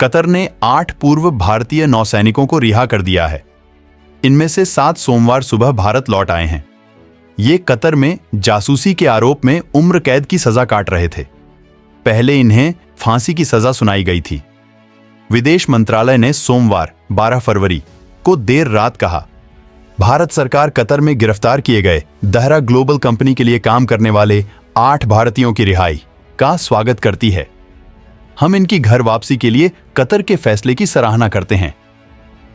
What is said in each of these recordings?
Qatar ने 8 पूर्व भारतीय नौसैनिकों को रिहा कर दिया है। इनमें से 7 सोमवार सुबह भारत लौट आए हैं। ये कतर में जासूसी के आरोप में उम्र कैद की सजा काट रहे थे। पहले इन्हें फांसी की सजा सुनाई गई थी। विदेश मंत्रालय ने सोमवार 12 फरवरी को देर रात कहा, भारत सरकार कतर में गिरफ्तार किए गए दहरा ग्लोबल कंपनी के लिए काम करने वाले 8 भारतीयों की रिहाई का स्वागत करती है। हम इनकी घर वापसी के लिए कतर के फैसले की सराहना करते हैं।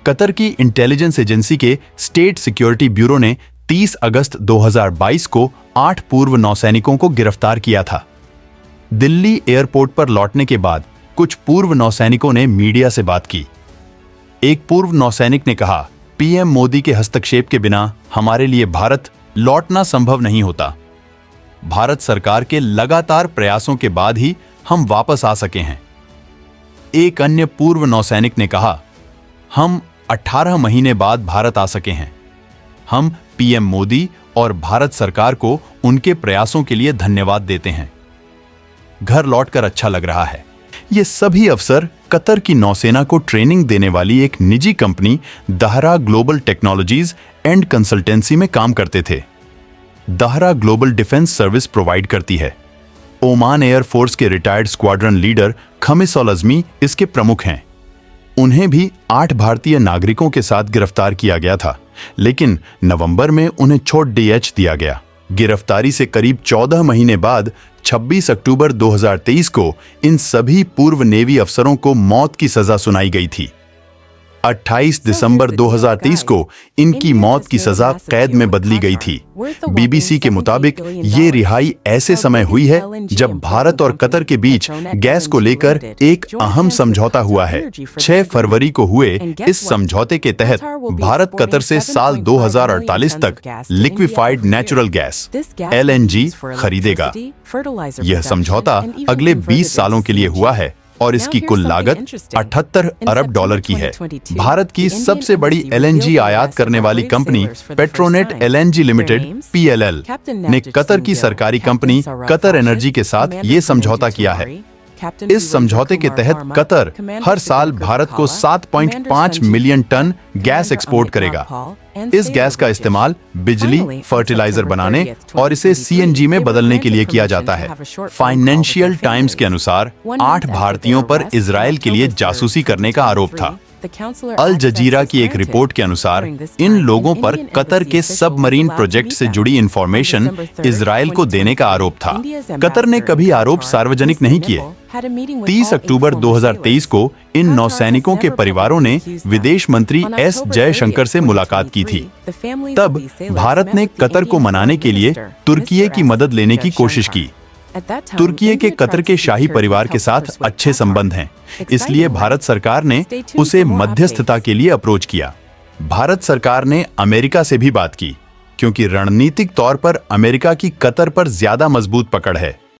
कतर की इंटेलिजेंस एजेंसी के स्टेट सिक्योरिटी ब्यूरो ने 30 अगस्त 2022 को 8 पूर्व नौसैनिकों को गिरफ्तार किया था। दिल्ली एयरपोर्ट पर लौटने के बाद कुछ पूर्व नौसैनिकों ने मीडिया से बात की। एक पूर्व नौसैनिक ने कहा, पीएम मोदी के हस्तक्षेप के बिना हमारे लिए भारत लौटना संभव नहीं होता। भारत सरकार के लगातार प्रयासों के बाद ही हम वापस आ सके हैं। एक अन्य पूर्व नौसैनिक ने कहा, हम 18 महीने बाद भारत आ सके हैं। हम पीएम मोदी और भारत सरकार को उनके प्रयासों के लिए धन्यवाद देते हैं। घर लौटकर अच्छा लग रहा है। ये सभी अफसर कतर की नौसेना को ट्रेनिंग देने वाली एक निजी company Dahra global technologies and consultancy में काम करते थे। Dahra global defence service provide करती है। ओमान एयरफोर्स के retired squadron leader Khamis Al Azmi इसके प्रमुख हैं। उन्हें भी 8 भारतीय नागरिकों के साथ गिरफ्तार किया गया था, लेकिन नवंबर में उन्हें छोड़ दिया गया। गिरफ्तारी से करीब 14 महीने बाद 26 अक्टूबर 2023 को इन सभी पूर्व नेवी अफसरों को मौत की सजा सुनाई गई थी। 28 दिसंबर 2023 को इनकी मौत की सजा कैद में बदली गई थी। बीबीसी के मुताबिक ये रिहाई ऐसे समय हुई है जब भारत और कतर के बीच गैस को लेकर एक अहम समझौता हुआ है। 6 फरवरी को हुए इस समझौते के तहत भारत कतर से साल 2048 तक लिक्विफाइड नेचुरल गैस LNG खरीदेगा। यह समझौता अगले 20 सालों के लिए हुआ है और इसकी कुल लागत 78 अरब डॉलर की है। भारत की सबसे बड़ी LNG आयात करने वाली company Petronet LNG limited PLL ने कतर की सरकारी कंपनी कतर एनर्जी के साथ ये समझौता किया है। इस समझौते के तहत कतर हर साल भारत को 7.5 मिलियन टन गैस एक्सपोर्ट करेगा। इस गैस का इस्तेमाल बिजली, फर्टिलाइजर बनाने और इसे CNG में बदलने के लिए किया जाता है। फाइनेंशियल टाइम्स के अनुसार 8 भारतीयों पर इजरायल के लिए जासूसी करने का आरोप था। अल जजीरा की एक रिपोर्ट के अनुसार इन लोगों पर कतर के सबमरीन प्रोजेक्ट से जुड़ी इंफॉर्मेशन इजरायल को देने का आरोप था। कतर ने कभी आरोप सार्वजनिक नहीं किए। 30 अक्टूबर 2023 को इन नौसैनिकों के परिवारों ने विदेश मंत्री S जयशंकर से मुलाकात की थी। तब भारत ने कतर को मनाने के लिए तुर्की की मदद लेने की कोशिश की। तुर्की के कतर के शाही परिवार के साथ अच्छे संबंध हैं, इसलिए भारत सरकार ने उसे मध्यस्थता के लिए अप्रोच किया। भारत सरकार ने अमेरिका से भी बात की, क्योंकि रणनीतिक तौर पर अमेरिका की कतर पर ज्यादा मजबूत पकड़ है।